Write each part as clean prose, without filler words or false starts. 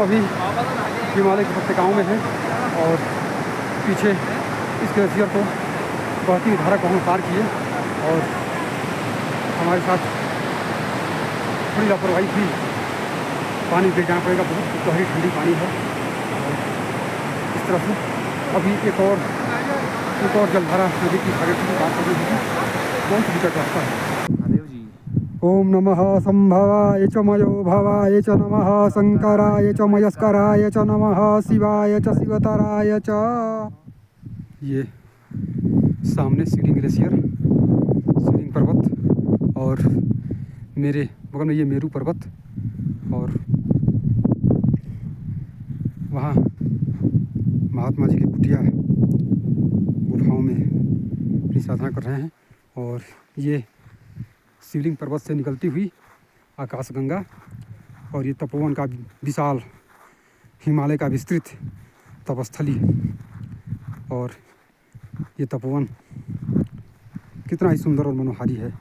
अभी हिमालय के पट्टिकाओं में हैं और पीछे इस ग्लेशियर को बहती हुई धारा को हम पार किए और हमारे साथ थोड़ी लापरवाही थी। पानी गिर जाना पड़ेगा, बहुत गहरी ठंडी पानी है। और इस तरह से अभी एक और जलधारा नदी की भागीरथी की बात करनी होगी। कौन सी विकट रास्ता है? महादेव जी। ओम नमः संभवाय च मयो भवाय च नमः शंकराय च मयस्कराय च नमः शिवाय च शिवतराय च। ये सामने सीलिंग ग्लेशियर, सीलिंग पर्वत और मेरे बगल में ये मेरू पर्वत और वहाँ महात्मा जी की कुटिया गुफाओं में अपनी साधना कर रहे हैं। और ये शिवलिंग पर्वत से निकलती हुई आकाशगंगा और ये तपोवन का विशाल हिमालय का विस्तृत तपस्थली और ये तपोवन कितना ही सुंदर और मनोहारी है।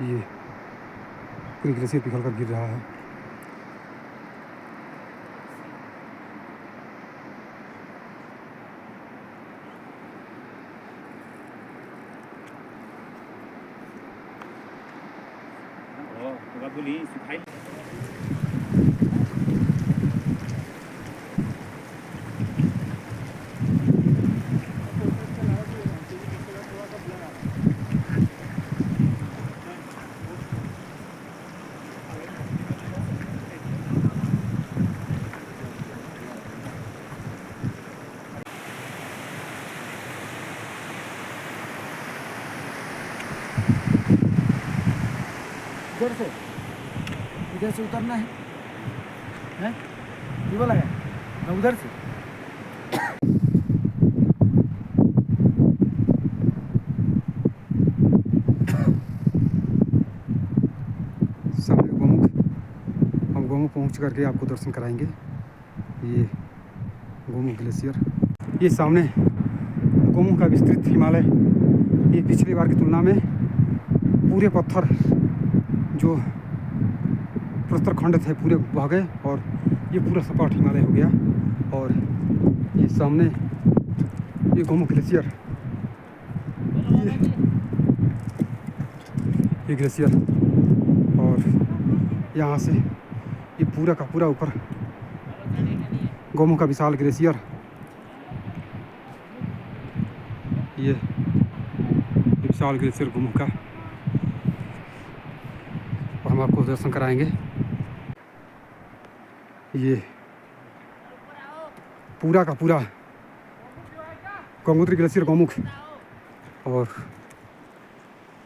ये पूरी ग्लेशियर पिघल कर गिर रहा है। इधर से उतरना है, हैं? ये वाला है ना, उधर से। सामने गोमुख, हम गोमुख पहुंच करके आपको दर्शन कराएंगे। ये गोमुख ग्लेशियर, ये सामने गोमुख का विस्तृत हिमालय। ये पिछली बार की तुलना में पूरे पत्थर जो प्रस्तर खंड थे पूरे बह गए और ये पूरा सपाट हिमालय हो गया। और ये सामने ये गोमुख ग्लेशियर, ये ग्लेशियर और यहाँ से ये पूरा का पूरा ऊपर गोमुख का विशाल ग्लेशियर, ये विशाल ग्लेशियर गोमुख का, और हम आपको दर्शन कराएंगे। ये पूरा का पूरा गंगोत्री ग्लेशियर गोमुख। और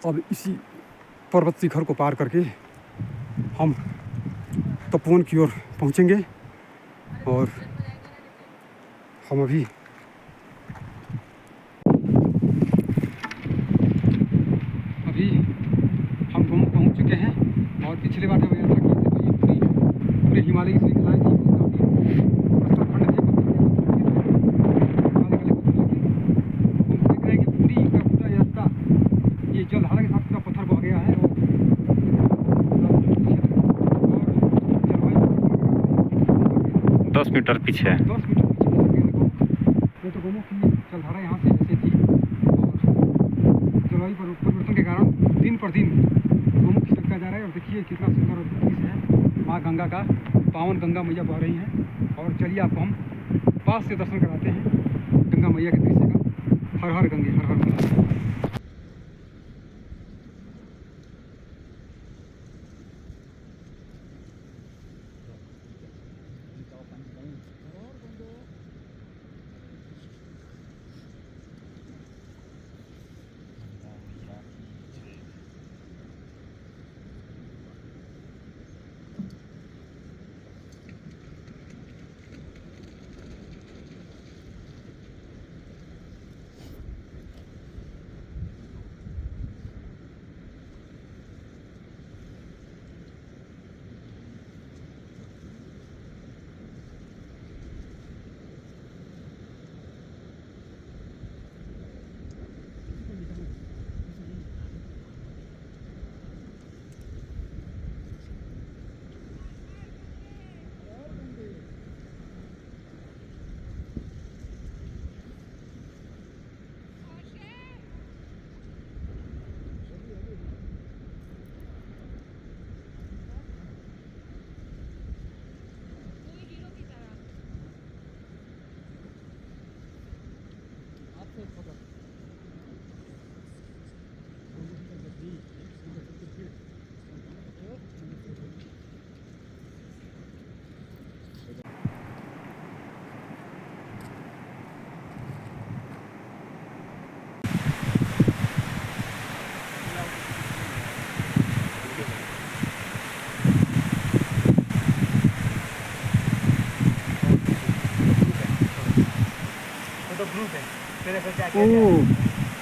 अब इसी पर्वत शिखर को पार करके हम तपोवन की ओर पहुँचेंगे। और हम अभी हम गोमुख पहुँच चुके हैं। और पिछली बार जब यात्रा की थी तो ये पूरे हिमालय की श्रृंखलाएँ थी, जलधारा के साथ पूरा पत्थर बह गया है। और 10 मीटर पीछे है, 10 मीटर पीछे तो गोमुख की जलधारा यहाँ से ऐसे थी। और जलवायु परिवर्तन के कारण दिन पर दिन गोमुख खिसकता जा रहा है। और देखिए कितना सुंदर और दृश्य है। माँ गंगा का, पावन गंगा मैया बह रही हैं। और चलिए आपको हम पास से दर्शन कराते हैं गंगा मैया के दृश्य का। हर हर गंगे, हर हर गंगे।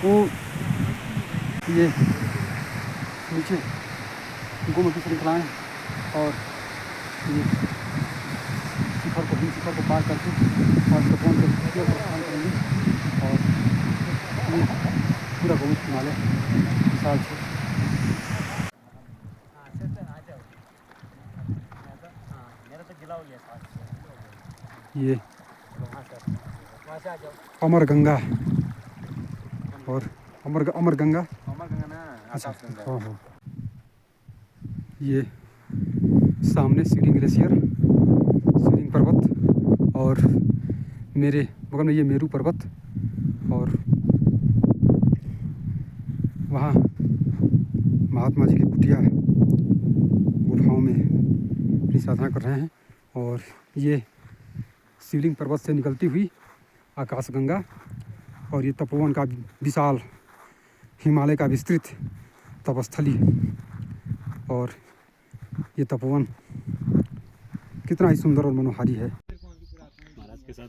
वो ये नीचे गोमुखी श्रृंखलाएँ और ये शिखर को पार करके और तपोवन के ऊपर प्रस्थान करेंगे। और ये पूरा गोमुख हिमालय विशाल क्षेत्र। ये अमर गंगा और अमर गंगा अच्छा हाँ हाँ। ये सामने सीलिंग ग्लेशियर, सीलिंग पर्वत और मेरे बगल में ये मेरू पर्वत और वहाँ महात्मा जी की कुटिया गुफाओं में अपनी साधना कर रहे हैं। और ये शिवलिंग पर्वत से निकलती हुई आकाशगंगा और ये तपोवन का विशाल हिमालय का विस्तृत तपस्थली। और ये तपोवन कितना ही सुंदर और मनोहारी है। महाराज के साथ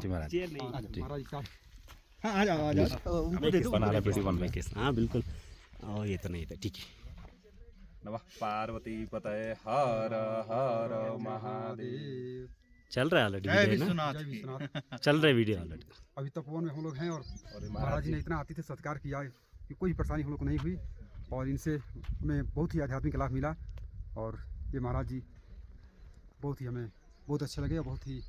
जी महाराज हाँ आ जाओ बना रहा वीडियो बनने के। हाँ बिल्कुल। और ये तो नहीं था ठीक है। नमः पार्वती पतये हर हर महादेव। चल रहा है ऑलरेडी वीडियो ना, चल रहा है वीडियो ऑलरेडी। अभी तपोवन में हम लोग हैं और महाराज जी ने इतना आतिथ्य सत्कार किया कि कोई परेशानी हम लोग को नहीं हुई और इनसे हमें बहुत ही आध्यात्मिक लाभ मिला। और ये महाराज जी बहुत ही हमें बहुत अच्छे लगे और बहुत ही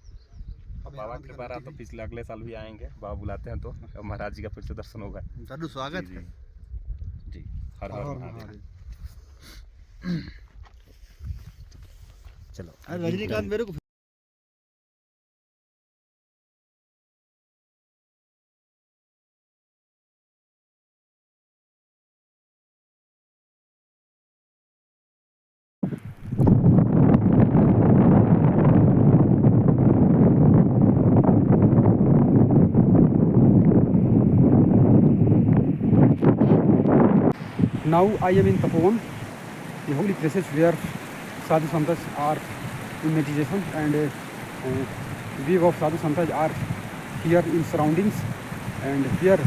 बाबा कृपा रहा तो पिछले अगले साल भी आएंगे। बाबा बुलाते हैं तो महाराज जी का फिर से दर्शन होगा। साधु स्वागत है जी। हर हर महादेव। चलो रजनीकांत मेरे को Now I am in Tapovan, the holy places where sadhu santas are in meditation, and view of sadhu santas are here in surroundings, and here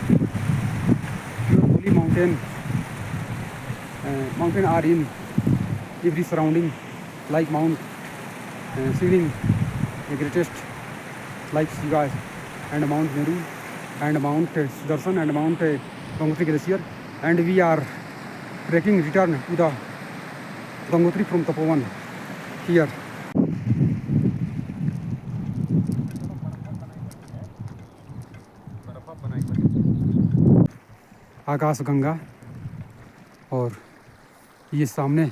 pure holy mountain are in every surrounding, like Mount Siling, the greatest, like Shiva, and Mount Meru, and Mount Sudarshan, and Mount Gangotri Glacier. And we are trekking return to the Gangotri from Tapovan here. आकाश गंगा और ये सामने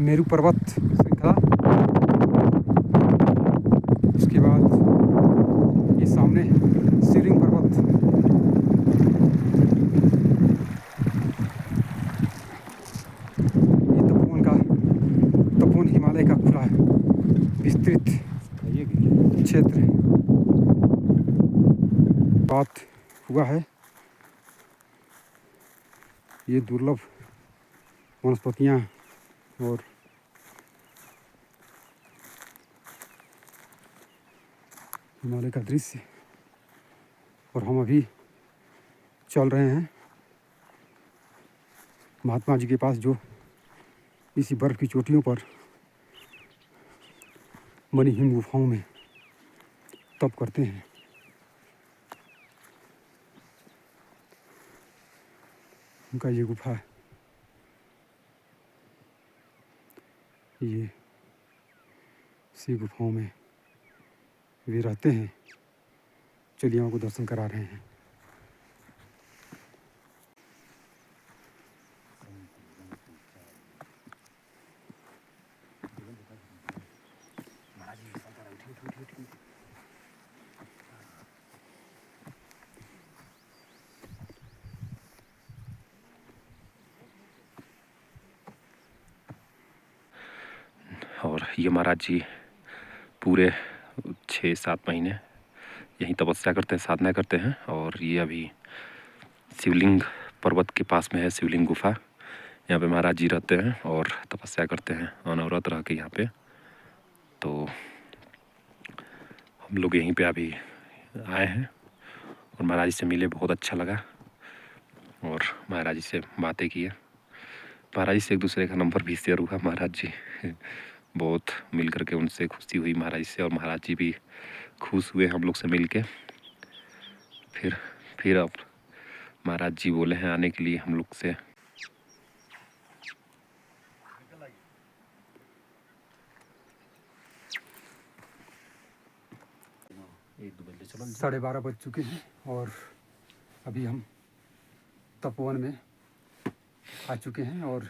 मेरू पर्वत श्रृंखला, उसके बाद ये सामने शिवलिंग पर्वत। हिमालय का पूरा विस्तृत क्षेत्र बात हुआ है। ये दुर्लभ वनस्पतियाँ और हिमालय का दृश्य। और हम अभी चल रहे हैं महात्मा जी के पास, जो इसी बर्फ़ की चोटियों पर बनी हिम गुफाओं में तप करते हैं। उनका ये गुफा, ये इसी गुफाओं में वे रहते हैं। चलिए आपको दर्शन करा रहे हैं। और ये महाराज जी पूरे 6-7 महीने यहीं तपस्या करते हैं, साधना करते हैं। और ये अभी शिवलिंग पर्वत के पास में है शिवलिंग गुफा। यहाँ पे महाराज जी रहते हैं और तपस्या करते हैं अनवरत रह के यहाँ पे। तो हम लोग यहीं पे अभी आए हैं और महाराज जी से मिले, बहुत अच्छा लगा और महाराज जी से बातें किए। महाराज जी से एक दूसरे का नंबर भी शेयर हुआ। महाराज जी बहुत मिल करके उनसे खुशी हुई महाराज जी से, और महाराज जी भी खुश हुए हम लोग से मिल के। फिर अब महाराज जी बोले हैं आने के लिए हम लोग से। एक 12:30 बज चुके हैं और अभी हम तपोवन में आ चुके हैं। और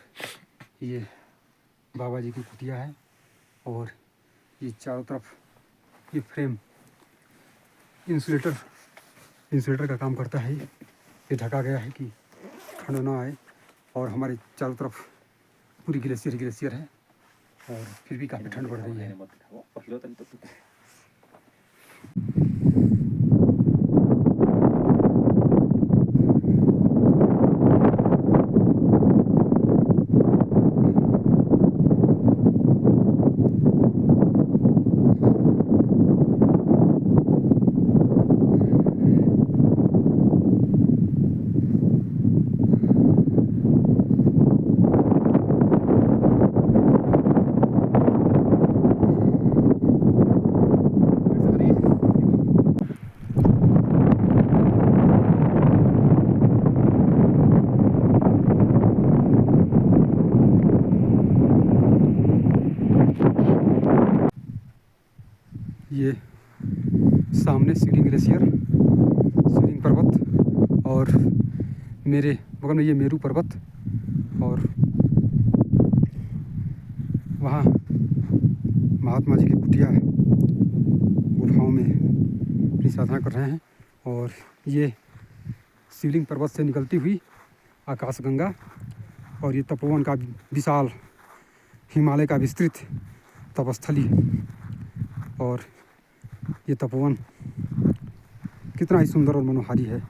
ये बाबा जी की कुटिया है और ये चारों तरफ ये फ्रेम इंसुलेटर का काम करता है। ये ढका गया है कि ठंड ना आए। और हमारे चारों तरफ पूरी ग्लेशियर है और फिर भी काफ़ी ठंड बढ़ रही है। ये सामने सीलिंग पर्वत और मेरे बगल में ये मेरू पर्वत, और वहाँ महात्मा जी की कुटिया गुफाओं में अपनी साधना कर रहे हैं। और ये शिवलिंग पर्वत से निकलती हुई आकाशगंगा और ये तपोवन का विशाल हिमालय का विस्तृत तपस्थली। और ये तपोवन कितना ही सुंदर और मनोहारी है।